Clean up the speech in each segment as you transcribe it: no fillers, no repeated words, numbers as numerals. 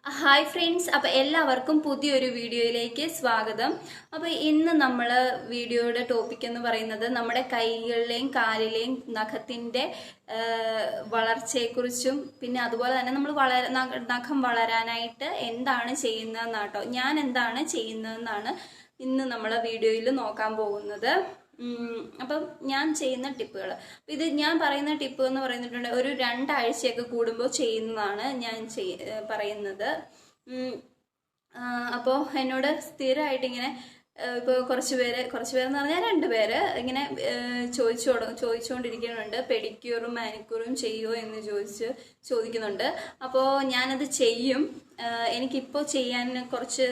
Hi friends, അപ്പോൾ എല്ലാവർക്കും പുതിയൊരു വീഡിയോയിലേക്ക് സ്വാഗതം. അപ്പോൾ ഇന്ന് നമ്മൾ വീഡിയോയുടെ ടോപ്പിക് എന്ന് പറയുന്നത് നമ്മുടെ കൈകളിലെയും കാലിലെയും നഖത്തിൻ്റെ വളർച്ചയെക്കുറിച്ചും പിന്നെ അതുപോലെ തന്നെ നമ്മൾ നഖം വളരാനായിട്ട് എന്താണ് ചെയ്യുന്നതെന്നാട്ടോ, ഞാൻ എന്താണ് ചെയ്യുന്നതെന്നാണ് ഇന്ന് നമ്മൾ വീഡിയോയിൽ നോക്കാൻ പോകുന്നത്. അപ്പം ഞാൻ ചെയ്യുന്ന ടിപ്പുകൾ, ഇത് ഞാൻ പറയുന്ന ടിപ്പ് എന്ന് പറയുന്നിട്ടുണ്ട് ഒരു 2 ആഴ്ചയൊക്കെ കൂടുമ്പോൾ ചെയ്യുന്നതാണ് ഞാൻ പറയുന്നത്. അപ്പോൾ എന്നോട് സ്ഥിരമായിട്ട് ഇങ്ങനെ ഇപ്പോൾ കുറച്ച് പേരെന്ന് പറഞ്ഞാൽ 2 പേര് ഇങ്ങനെ ചോദിച്ചുകൊണ്ടിരിക്കുന്നുണ്ട്, പെഡിക്യൂറും മാനിക്യൂറും ചെയ്യുമോ എന്ന് ചോദിക്കുന്നുണ്ട്. അപ്പോൾ ഞാനത് ചെയ്യും. എനിക്കിപ്പോൾ ചെയ്യാൻ കുറച്ച്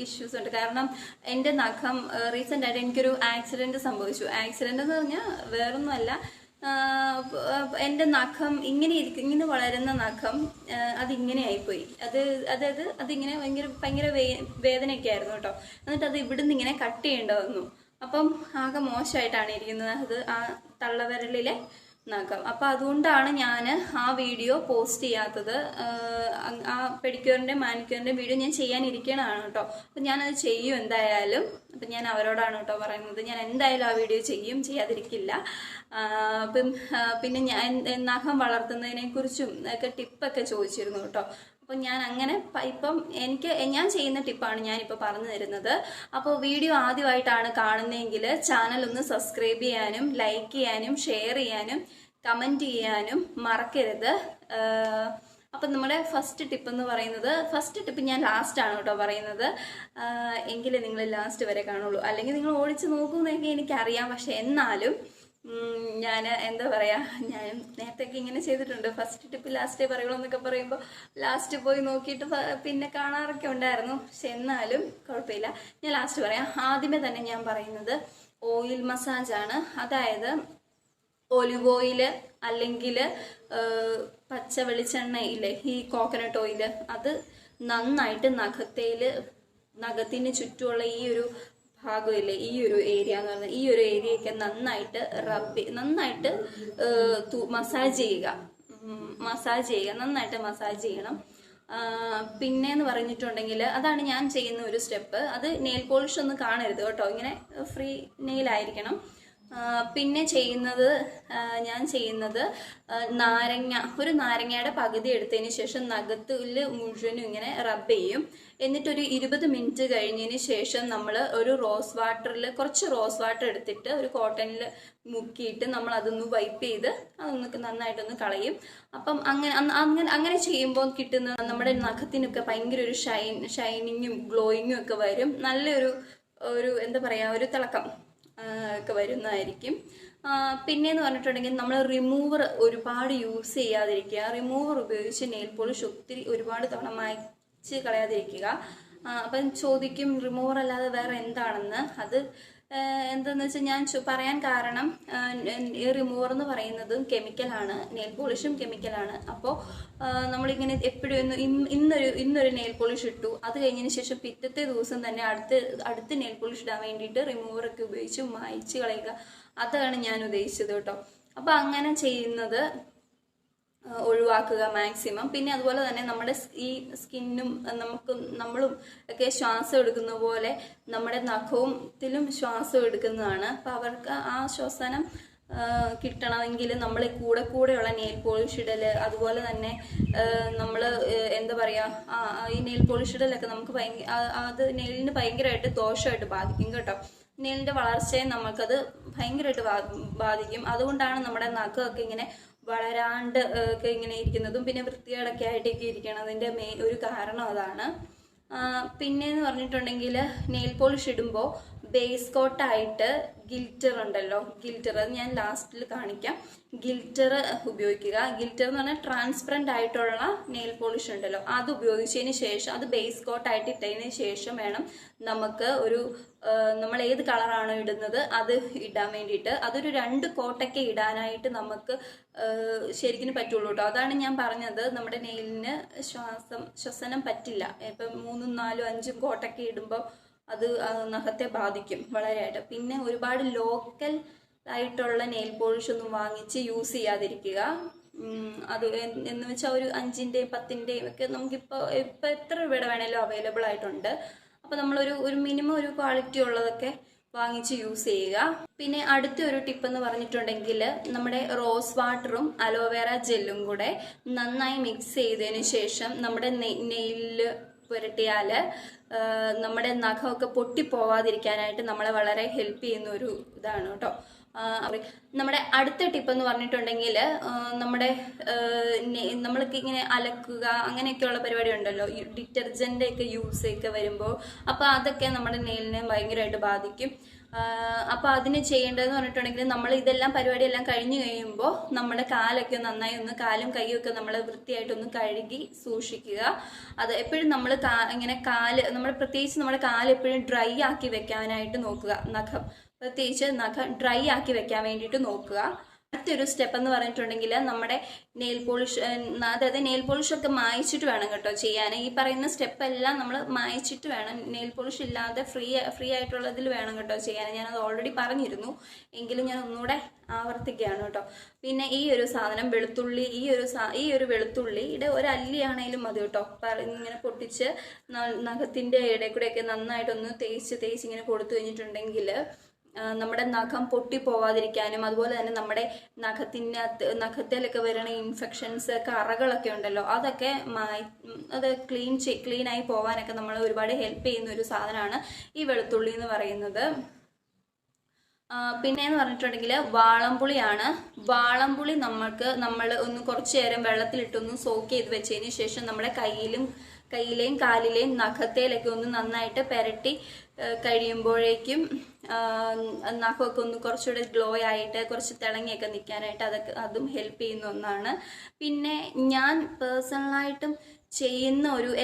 ഇഷ്യൂസ് ഉണ്ട്. കാരണം എൻ്റെ നഖം റീസെൻ്റായിട്ട് എനിക്കൊരു ആക്സിഡൻറ്റ് സംഭവിച്ചു. ആക്സിഡൻ്റ് എന്ന് പറഞ്ഞാൽ വേറൊന്നുമല്ല, എൻ്റെ നഖം ഇങ്ങനെ വളരുന്ന നഖം അതിങ്ങനെ ആയിപ്പോയി. അതിങ്ങനെ ഭയങ്കര വേദനയൊക്കെ ആയിരുന്നു കേട്ടോ. എന്നിട്ട് അത് ഇവിടുന്ന് ഇങ്ങനെ കട്ട് ചെയ്യേണ്ടി വന്നു. അപ്പം ആകെ മോശമായിട്ടാണ് ഇരിക്കുന്നത് അത്, ആ തള്ളവിരലിലെ നഖം. അപ്പം അതുകൊണ്ടാണ് ഞാൻ ആ വീഡിയോ പോസ്റ്റ് ചെയ്യാത്തത്. ആ പെഡിക്യൂറിൻ്റെ മാനിക്യൂറിൻ്റെ വീഡിയോ ഞാൻ ചെയ്യാനിരിക്കണതാണ് കേട്ടോ. അപ്പം ഞാനത് ചെയ്യും എന്തായാലും. അപ്പം ഞാൻ അവരോടാണ് കേട്ടോ പറയുന്നത്, ഞാൻ എന്തായാലും ആ വീഡിയോ ചെയ്യാതിരിക്കില്ല. പിന്നെ ഞാൻ നഖം വളർത്തുന്നതിനെക്കുറിച്ചും ഒക്കെ ടിപ്പൊക്കെ ചോദിച്ചിരുന്നു കേട്ടോ. അപ്പോൾ ഞാൻ അങ്ങനെ ഇപ്പം ഞാൻ ചെയ്യുന്ന ടിപ്പാണ് ഞാനിപ്പോൾ പറഞ്ഞു തരുന്നത്. അപ്പോൾ വീഡിയോ ആദ്യമായിട്ടാണ് കാണുന്നതെങ്കിൽ ചാനൽ ഒന്ന് സബ്സ്ക്രൈബ് ചെയ്യാനും ലൈക്ക് ചെയ്യാനും ഷെയർ ചെയ്യാനും കമൻറ്റ് ചെയ്യാനും മറക്കരുത്. അപ്പം നമ്മുടെ ഫസ്റ്റ് ടിപ്പ് എന്ന് പറയുന്നത്, ഫസ്റ്റ് ടിപ്പ് ഞാൻ ലാസ്റ്റാണ് കേട്ടോ പറയുന്നത്, എങ്കിലേ നിങ്ങൾ ലാസ്റ്റ് വരെ കാണുള്ളൂ. അല്ലെങ്കിൽ നിങ്ങൾ ഓടിച്ച് നോക്കുമെന്നൊക്കെ എനിക്കറിയാം. പക്ഷെ എന്നാലും ഞാൻ എന്താ പറയുക, ഞാൻ നേരത്തെയൊക്കെ ഇങ്ങനെ ചെയ്തിട്ടുണ്ട്. ഫസ്റ്റ് ടിപ്പ് ലാസ്റ്റേ പറയുള്ളൂ എന്നൊക്കെ പറയുമ്പോൾ ലാസ്റ്റ് പോയി നോക്കിയിട്ട് പിന്നെ കാണാറൊക്കെ ഉണ്ടായിരുന്നു. പക്ഷെ എന്നാലും കുഴപ്പമില്ല, ഞാൻ ലാസ്റ്റ് പറയാം. ആദ്യമേ തന്നെ ഞാൻ പറയുന്നത് ഓയിൽ മസാജാണ്. അതായത് ഒലിവ് ഓയിൽ അല്ലെങ്കിൽ പച്ച വെളിച്ചെണ്ണ ഇല്ലേ, ഈ കോക്കനട്ട് ഓയിൽ, അത് നന്നായിട്ട് നഖത്തിന് ചുറ്റുമുള്ള ഈ ഒരു ഭാഗമില്ലേ, ഈ ഒരു ഏരിയ എന്ന് പറഞ്ഞാൽ ഈ ഒരു ഏരിയയൊക്കെ നന്നായിട്ട് നന്നായിട്ട് മസാജ് ചെയ്യുക, നന്നായിട്ട് മസാജ് ചെയ്യണം. പിന്നെന്ന് പറഞ്ഞിട്ടുണ്ടെങ്കിൽ അതാണ് ഞാൻ ചെയ്യുന്ന ഒരു സ്റ്റെപ്പ്. അത് നെയിൽ പോളിഷ് ഒന്നും കാണരുത് കേട്ടോ, ഇങ്ങനെ ഫ്രീ നെയിലായിരിക്കണം. പിന്നെ ഞാൻ ചെയ്യുന്നത് ഒരു നാരങ്ങയുടെ പകുതി എടുത്തതിന് ശേഷം നഖത്തിൽ മുഴുവനും ഇങ്ങനെ റബ്ബ് ചെയ്യും. എന്നിട്ടൊരു 20 മിനിറ്റ് കഴിഞ്ഞതിന് ശേഷം നമ്മൾ ഒരു കുറച്ച് റോസ് വാട്ടർ എടുത്തിട്ട് ഒരു കോട്ടണിൽ മുക്കിയിട്ട് നമ്മൾ അതൊന്ന് വൈപ്പ് ചെയ്ത് അതൊന്ന് നന്നായിട്ടൊന്ന് കളയും. അപ്പം അങ്ങനെ ചെയ്യുമ്പോൾ കിട്ടുന്ന നമ്മുടെ നഖത്തിനൊക്കെ ഭയങ്കര ഒരു ഷൈനിങ്ങും ഗ്ലോയിങ്ങും ഒക്കെ വരും. നല്ലൊരു എന്താ പറയുക, ഒരു തിളക്കം ഒക്കെ വരുന്നതായിരിക്കും. പിന്നെയെന്ന് പറഞ്ഞിട്ടുണ്ടെങ്കിൽ നമ്മൾ റിമൂവർ ഒരുപാട് യൂസ് ചെയ്യാതിരിക്കുക. റിമൂവർ ഉപയോഗിച്ച് നെയിൽ പോളിഷ് ഒരുപാട് തവണ മായ്ച്ച് കളയാതിരിക്കുക. അപ്പം ചോദിക്കും റിമൂവർ അല്ലാതെ വേറെ എന്താണെന്ന്. അത് എന്താണെന്ന് വെച്ചാൽ ഞാൻ പറയാൻ കാരണം, ഈ റിമൂവർ എന്ന് പറയുന്നതും കെമിക്കലാണ്, നെയിൽ പോളിഷും കെമിക്കലാണ്. അപ്പോൾ നമ്മളിങ്ങനെ എപ്പോഴും ഇന്നൊരു നെയിൽ പോളിഷ് ഇട്ടു, അത് കഴിഞ്ഞതിന് ശേഷം പിറ്റത്തെ ദിവസം തന്നെ അടുത്ത നെയിൽ പോളിഷ് ഇടാൻ വേണ്ടിയിട്ട് റിമൂവറൊക്കെ ഉപയോഗിച്ച് മായ്ച്ച് കളയുക. അതാണ് ഞാൻ ഉദ്ദേശിച്ചത് കേട്ടോ. അപ്പോൾ അങ്ങനെ ചെയ്യുന്നത് ഒഴിവാക്കുക മാക്സിമം. പിന്നെ അതുപോലെ തന്നെ നമ്മുടെ ഈ സ്കിന്നും നമ്മളും ഒക്കെ ശ്വാസം എടുക്കുന്ന പോലെ നമ്മുടെ നഖത്തിലും ശ്വാസം എടുക്കുന്നതാണ്. അപ്പം അവർക്ക് ആ ശ്വസനം കിട്ടണമെങ്കിൽ നമ്മൾ കൂടെയുള്ള നെയിൽ പോളിഷ് ഇടൽ, അതുപോലെ തന്നെ നമ്മൾ എന്താ പറയുക, ഈ നെയിൽ പോളിഷ് ഇടലൊക്കെ നമുക്ക് അത് നെയിലിന് ഭയങ്കരമായിട്ട് ദോഷമായിട്ട് ബാധിക്കും കേട്ടോ. നെയിലിൻ്റെ വളർച്ചയെ നമുക്കത് ഭയങ്കരമായിട്ട് ബാധിക്കും. അതുകൊണ്ടാണ് നമ്മുടെ നഖമൊക്കെ ഇങ്ങനെ വളരാണ്ട് ഒക്കെ ഇങ്ങനെ ഇരിക്കുന്നതും പിന്നെ വൃത്തികേടൊക്കെ ആയിട്ടൊക്കെ ഇരിക്കണതിൻ്റെ ഒരു കാരണം അതാണ്. പിന്നെയെന്ന് പറഞ്ഞിട്ടുണ്ടെങ്കിൽ നെയിൽ പോളിഷ് ഇടുമ്പോൾ ബേസ് കോട്ടായിട്ട് ഗിൽറ്റർ ഉണ്ടല്ലോ, അത് ഞാൻ ലാസ്റ്റിൽ കാണിക്കാം. ഗിൽറ്റർ ഉപയോഗിക്കുക. ഗിൽറ്റർ എന്ന് പറഞ്ഞാൽ ട്രാൻസ്പെറൻ്റ് ആയിട്ടുള്ള നെയിൽ പോളിഷ് ഉണ്ടല്ലോ, അത് ഉപയോഗിച്ചതിന് ശേഷം അത് ബേസ് കോട്ടായിട്ട് ഇട്ടതിന് ശേഷം വേണം നമുക്ക് നമ്മൾ ഏത് കളറാണോ ഇടുന്നത് അത് ഇടാൻ വേണ്ടിയിട്ട്. അതൊരു 2 കോട്ടൊക്കെ ഇടാനായിട്ട് നമുക്ക് ശരിക്കും പറ്റുള്ളൂ കേട്ടോ. അതാണ് ഞാൻ പറഞ്ഞത്, നമ്മുടെ നെയിലിന് ശ്വസനം പറ്റില്ല. ഇപ്പം 3, 4, 5 കോട്ടൊക്കെ ഇടുമ്പോൾ അത് നഖത്തെ ബാധിക്കും വളരെയായിട്ട്. പിന്നെ ഒരുപാട് ലോക്കൽ ആയിട്ടുള്ള നെയിൽ പോളിഷ് ഒന്നും വാങ്ങിച്ച് യൂസ് ചെയ്യാതിരിക്കുക. അത് എന്ന് വെച്ചാൽ ഒരു 5-ൻ്റെയും 10-ൻ്റെയും ഒക്കെ നമുക്കിപ്പോൾ എത്ര രൂപയുടെ വേണേലും അവൈലബിൾ ആയിട്ടുണ്ട്. അപ്പോൾ നമ്മളൊരു മിനിമം ഒരു ക്വാളിറ്റി ഉള്ളതൊക്കെ വാങ്ങിച്ച് യൂസ് ചെയ്യുക. പിന്നെ അടുത്ത ഒരു ടിപ്പ് എന്ന് പറഞ്ഞിട്ടുണ്ടെങ്കിൽ നമ്മുടെ റോസ് വാട്ടറും അലോവേറ ജെല്ലും കൂടെ നന്നായി മിക്സ് ചെയ്തതിന് ശേഷം നമ്മുടെ നെയിലിൽ പുരട്ടിയാൽ നമ്മുടെ നഖമൊക്കെ പൊട്ടിപ്പോവാതിരിക്കാനായിട്ട് നമ്മളെ വളരെ ഹെൽപ്പ് ചെയ്യുന്ന ഒരു ഇതാണ് കേട്ടോ. നമ്മുടെ അടുത്ത ടിപ്പ് എന്ന് പറഞ്ഞിട്ടുണ്ടെങ്കിൽ നമ്മൾക്ക് ഇങ്ങനെ അലക്കുക അങ്ങനെയൊക്കെയുള്ള പരിപാടി ഉണ്ടല്ലോ, ഈ ഡിറ്റർജൻ്റ് ഒക്കെ യൂസ് ഒക്കെ വരുമ്പോൾ, അപ്പോൾ അതൊക്കെ നമ്മുടെ നെയിലിനെ ഭയങ്കരമായിട്ട് ബാധിക്കും. അപ്പോൾ അതിന് ചെയ്യേണ്ടതെന്ന് പറഞ്ഞിട്ടുണ്ടെങ്കിൽ നമ്മൾ ഇതെല്ലാം പരിപാടിയെല്ലാം കഴിഞ്ഞ് കഴിയുമ്പോൾ നമ്മുടെ കാലൊക്കെ നന്നായി കാലും കൈയും ഒക്കെ നമ്മൾ വൃത്തിയായിട്ടൊന്ന് കഴുകി സൂക്ഷിക്കുക. അത് എപ്പോഴും നമ്മൾ ഇങ്ങനെ നമ്മൾ പ്രത്യേകിച്ച് നമ്മുടെ കാല് എപ്പോഴും ഡ്രൈ ആക്കി വെക്കാനായിട്ട് നോക്കുക. പ്രത്യേകിച്ച് നഖം ഡ്രൈ ആക്കി വെക്കാൻ വേണ്ടിയിട്ട് നോക്കുക. അടുത്തൊരു സ്റ്റെപ്പ് എന്ന് പറഞ്ഞിട്ടുണ്ടെങ്കിൽ നമ്മുടെ നെയിൽ പോളിഷ്, അതായത് നെയിൽ പോളിഷ് ഒക്കെ മായ്ച്ചിട്ട് വേണം കേട്ടോ ചെയ്യാൻ. ഈ പറയുന്ന സ്റ്റെപ്പ് എല്ലാം നമ്മൾ മായ്ച്ചിട്ട് വേണം, നെയിൽ പോളിഷ് ഇല്ലാതെ ഫ്രീ ആയിട്ടുള്ളതിൽ വേണം കേട്ടോ ചെയ്യാൻ. ഞാനത് ഓൾറെഡി പറഞ്ഞിരുന്നു, എങ്കിലും ഞാൻ ഒന്നുകൂടെ ആവർത്തിക്കുകയാണ് കേട്ടോ. പിന്നെ ഈ ഒരു സാധനം വെളുത്തുള്ളി, ഈ ഒരു വെളുത്തുള്ളിയുടെ ഒരു അല്ലിയാണേലും മതി കേട്ടോ. ഇങ്ങനെ പൊട്ടിച്ച് നഖത്തിൻ്റെ ഇടയിൽ കൂടെയൊക്കെ നന്നായിട്ടൊന്ന് തേച്ച് ഇങ്ങനെ കൊടുത്തു കഴിഞ്ഞിട്ടുണ്ടെങ്കിൽ നമ്മുടെ നഖം പൊട്ടിപ്പോവാതിരിക്കാനും അതുപോലെ തന്നെ നമ്മുടെ നഖത്തിലൊക്കെ വരുന്ന ഇൻഫെക്ഷൻസ്, കറകളൊക്കെ ഉണ്ടല്ലോ, അതൊക്കെ അത് ക്ലീനായി പോവാനൊക്കെ നമ്മൾ ഒരുപാട് ഹെൽപ്പ് ചെയ്യുന്ന ഒരു സാധനമാണ് ഈ വെളുത്തുള്ളി എന്ന് പറയുന്നത്. പിന്നെ എന്ന് പറഞ്ഞിട്ടുണ്ടെങ്കിൽ വാളംപുളിയാണ്. വാളംപുളി നമ്മൾ ഒന്ന് കുറച്ച് നേരം വെള്ളത്തിലിട്ടൊന്ന് സോക്ക് ചെയ്ത് വെച്ചതിന് ശേഷം നമ്മുടെ കയ്യിലെയും കാലിലെയും നഖത്തേലൊക്കെ ഒന്ന് നന്നായിട്ട് പുരട്ടി കഴിയുമ്പോഴേക്കും നഖമൊക്കെ ഒന്ന് കുറച്ചുകൂടെ ഗ്ലോ ആയിട്ട് കുറച്ച് തിളങ്ങിയൊക്കെ നിൽക്കാനായിട്ട് അതും ഹെൽപ്പ് ചെയ്യുന്ന ഒന്നാണ്. പിന്നെ ഞാൻ പേഴ്സണലായിട്ടും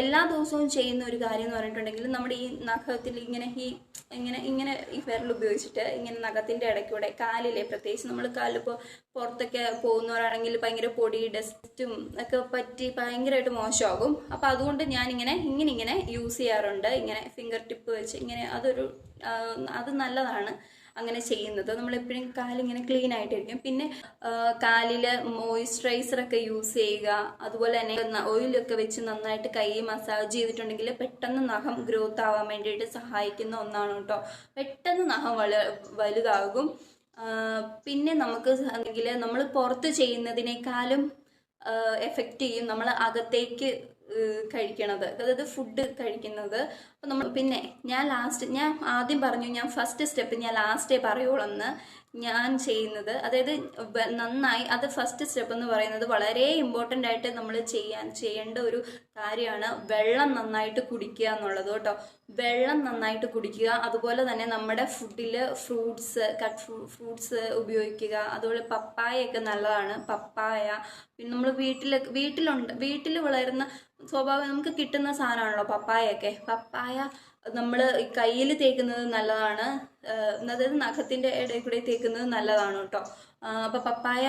എല്ലാ ദിവസവും ചെയ്യുന്ന ഒരു കാര്യം എന്ന് പറഞ്ഞിട്ടുണ്ടെങ്കിൽ നമ്മുടെ ഈ നഖത്തിൽ ഇങ്ങനെ ഈ വിരൽ ഉപയോഗിച്ചിട്ട് ഇങ്ങനെ നഖത്തിൻ്റെ ഇടയ്ക്കൂടെ കാലിലെ, പ്രത്യേകിച്ച് നമ്മൾ കാലിപ്പോൾ പുറത്തൊക്കെ പോകുന്നവരാണെങ്കിൽ ഭയങ്കര പൊടി ഡസ്റ്റും ഒക്കെ പറ്റി ഭയങ്കരമായിട്ട് മോശമാകും. അപ്പോൾ അതുകൊണ്ട് ഞാൻ ഇങ്ങനെ യൂസ് ചെയ്യാറുണ്ട്. ഇങ്ങനെ ഫിംഗർ ടിപ്പ് വെച്ച് ഇങ്ങനെ അത് നല്ലതാണ് അങ്ങനെ ചെയ്യുന്നത്. നമ്മളെപ്പോഴും കാലിങ്ങനെ ക്ലീൻ ആയിട്ടിരിക്കും. പിന്നെ കാലിൽ മോയ്സ്ചറൈസറൊക്കെ യൂസ് ചെയ്യുക. അതുപോലെ തന്നെ ഓയിലൊക്കെ വെച്ച് നന്നായിട്ട് കൈ മസാജ് ചെയ്തിട്ടുണ്ടെങ്കിൽ പെട്ടെന്ന് നഖം ഗ്രോത്ത് ആവാൻ വേണ്ടിയിട്ട് സഹായിക്കുന്ന ഒന്നാണ് കേട്ടോ. പെട്ടെന്ന് നഖം വലുതാകും. പിന്നെ നമുക്ക് നമ്മൾ പുറത്ത് ചെയ്യുന്നതിനേക്കാളും എഫക്റ്റ് ചെയ്യും നമ്മൾ അകത്തേക്ക് കഴിക്കണത്, അതായത് ഫുഡ് കഴിക്കുന്നത്. അപ്പം ഞാൻ ആദ്യം പറഞ്ഞു, ഞാൻ ഫസ്റ്റ് സ്റ്റെപ്പ് ഞാൻ ലാസ്റ്റേ പറയുള്ളൂ ഞാൻ ചെയ്യുന്നത്. അതായത് നന്നായി അത് ഫസ്റ്റ് സ്റ്റെപ്പ് എന്ന് പറയുന്നത് വളരെ ഇമ്പോർട്ടൻ്റ് ആയിട്ട് നമ്മൾ ചെയ്യേണ്ട ഒരു കാര്യമാണ് വെള്ളം നന്നായിട്ട് കുടിക്കുക എന്നുള്ളത് കേട്ടോ. വെള്ളം നന്നായിട്ട് കുടിക്കുക. അതുപോലെ തന്നെ നമ്മുടെ ഫുഡിൽ ഫ്രൂട്ട്സ് ഉപയോഗിക്കുക. അതുപോലെ പപ്പായയൊക്കെ നല്ലതാണ്. പപ്പായ പിന്നെ നമ്മൾ വീട്ടിൽ വളരുന്ന സ്വാഭാവികം നമുക്ക് കിട്ടുന്ന സാധനമാണല്ലോ പപ്പായൊക്കെ. പപ്പായ നമ്മൾ കയ്യിൽ തേക്കുന്നത് നല്ലതാണ്, അതായത് നഖത്തിൻ്റെ ഇടയിൽ കൂടെ തേക്കുന്നത് നല്ലതാണ് കേട്ടോ. അപ്പോൾ പപ്പായ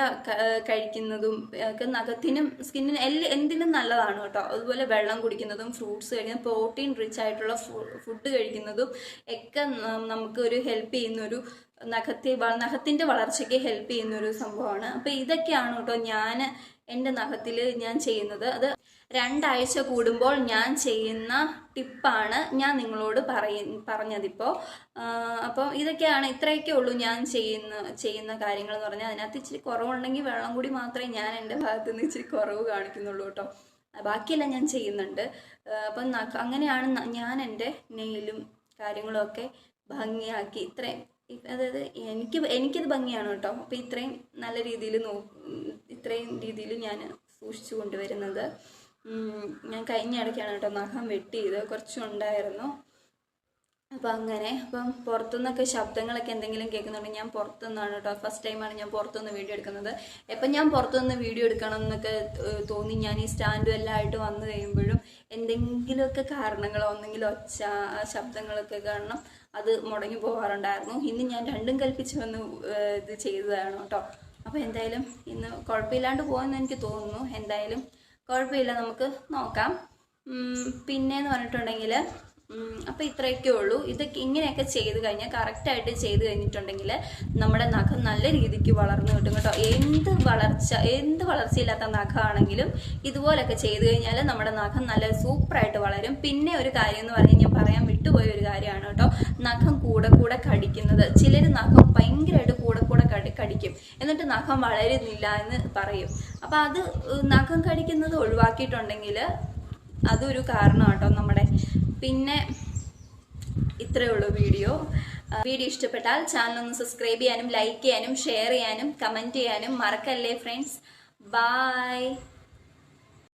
കഴിക്കുന്നതും ഒക്കെ നഖത്തിനും സ്കിന്നിനും എന്തിനും നല്ലതാണ് കേട്ടോ. അതുപോലെ വെള്ളം കുടിക്കുന്നതും ഫ്രൂട്ട്സ് കഴിക്കുന്നതും പ്രോട്ടീൻ റിച്ച് ആയിട്ടുള്ള ഫുഡ് കഴിക്കുന്നതും ഒക്കെ നമുക്ക് ഒരു ഹെൽപ്പ് ചെയ്യുന്നൊരു നഖത്തിൻ്റെ വളർച്ചയ്ക്ക് ഹെൽപ്പ് ചെയ്യുന്നൊരു സംഭവമാണ്. അപ്പോൾ ഇതൊക്കെയാണ് കേട്ടോ എൻ്റെ നഖത്തിൽ ഞാൻ ചെയ്യുന്നത്. അത് 2 ആഴ്ച കൂടുമ്പോൾ ഞാൻ ചെയ്യുന്ന ടിപ്പാണ് ഞാൻ നിങ്ങളോട് പറഞ്ഞതിപ്പോൾ. അപ്പോൾ ഇത്രയൊക്കെ ഉള്ളൂ ഞാൻ ചെയ്യുന്ന കാര്യങ്ങൾ എന്ന് പറഞ്ഞാൽ. അതിനകത്ത് ഇച്ചിരി കുറവുണ്ടെങ്കിൽ വെള്ളം കൂടി മാത്രമേ ഞാൻ എൻ്റെ ഭാഗത്തു നിന്ന് ഇച്ചിരി കുറവ് കാണിക്കുന്നുള്ളൂ കേട്ടോ. ബാക്കിയെല്ലാം ഞാൻ ചെയ്യുന്നുണ്ട്. അപ്പം അങ്ങനെയാണ് ഞാൻ എൻ്റെ നെയിലും കാര്യങ്ങളും ഒക്കെ ഭംഗിയാക്കി അതായത് എനിക്കത് ഭംഗിയാണ് കേട്ടോ. അപ്പോൾ ഇത്രയും നല്ല രീതിയിൽ ഇത്രയും രീതിയിൽ ഞാൻ സൂക്ഷിച്ചു കൊണ്ടുവരുന്നത്. ഞാൻ കഴിഞ്ഞ ഇടയ്ക്കാണ് കേട്ടോ നഖം വെട്ടിയത്, കുറച്ചുണ്ടായിരുന്നു. അപ്പം പുറത്തുനിന്നൊക്കെ ശബ്ദങ്ങളൊക്കെ എന്തെങ്കിലും കേൾക്കുന്നുണ്ടെങ്കിൽ ഞാൻ പുറത്തുനിന്നാണ് കേട്ടോ. ഫസ്റ്റ് ടൈമാണ് ഞാൻ പുറത്തുനിന്ന് വീഡിയോ എടുക്കുന്നത്. എപ്പം ഞാൻ പുറത്തുനിന്ന് വീഡിയോ എടുക്കണം എന്നൊക്കെ തോന്നി ഞാൻ ഈ സ്റ്റാൻഡും എല്ലാം ആയിട്ട് വന്നു കഴിയുമ്പോഴും എന്തെങ്കിലുമൊക്കെ കാരണങ്ങളോ ഒന്നെങ്കിലും ശബ്ദങ്ങളൊക്കെ കാരണം അത് മുടങ്ങി പോകാറുണ്ടായിരുന്നു. ഇന്ന് ഞാൻ രണ്ടും കൽപ്പിച്ച് വന്ന് ഇത് ചെയ്തതാണ് കേട്ടോ. അപ്പോൾ എന്തായാലും ഇന്ന് കുഴപ്പമില്ലാണ്ട് പോകുമെന്ന് എനിക്ക് തോന്നുന്നു. എന്തായാലും കുഴപ്പമില്ല, നമുക്ക് നോക്കാം. പിന്നെയെന്ന് പറഞ്ഞിട്ടുണ്ടെങ്കിൽ അപ്പോൾ ഇത്രയൊക്കെ ഉള്ളൂ. ഇതൊക്കെ ഇങ്ങനെയൊക്കെ ചെയ്ത് കഴിഞ്ഞാൽ കറക്റ്റായിട്ട് ചെയ്ത് കഴിഞ്ഞിട്ടുണ്ടെങ്കിൽ നമ്മുടെ നഖം നല്ല രീതിക്ക് വളർന്നു കിട്ടും കേട്ടോ. എന്ത് വളർച്ചയില്ലാത്ത നഖമാണെങ്കിലും ഇതുപോലൊക്കെ ചെയ്ത് കഴിഞ്ഞാൽ നമ്മുടെ നഖം നല്ല സൂപ്പറായിട്ട് വളരും. പിന്നെ ഒരു കാര്യം എന്ന് പറഞ്ഞാൽ ഞാൻ പറയാൻ വിട്ടുപോയ ഒരു കാര്യമാണ് കേട്ടോ, നഖം കൂടെ കടിക്കുന്നത്. ചിലർ നഖം ഭയങ്കരമായിട്ട് കൂടെ കടിക്കും, എന്നിട്ട് നഖം വളരുന്നില്ല എന്ന് പറയും. അപ്പം അത് നഖം കടിക്കുന്നത് ഒഴിവാക്കിയിട്ടുണ്ടെങ്കിൽ അതൊരു കാരണം കേട്ടോ നമ്മുടെ. പിന്നെ ഇത്രയേ ഉള്ളൂ വീഡിയോ ഇഷ്ടപ്പെട്ടാൽ ചാനൽ ഒന്ന് സബ്സ്ക്രൈബ് ചെയ്യാനും ലൈക്ക് ചെയ്യാനും ഷെയർ ചെയ്യാനും കമൻറ്റ് ചെയ്യാനും മറക്കല്ലേ ഫ്രണ്ട്സ്. ബൈ.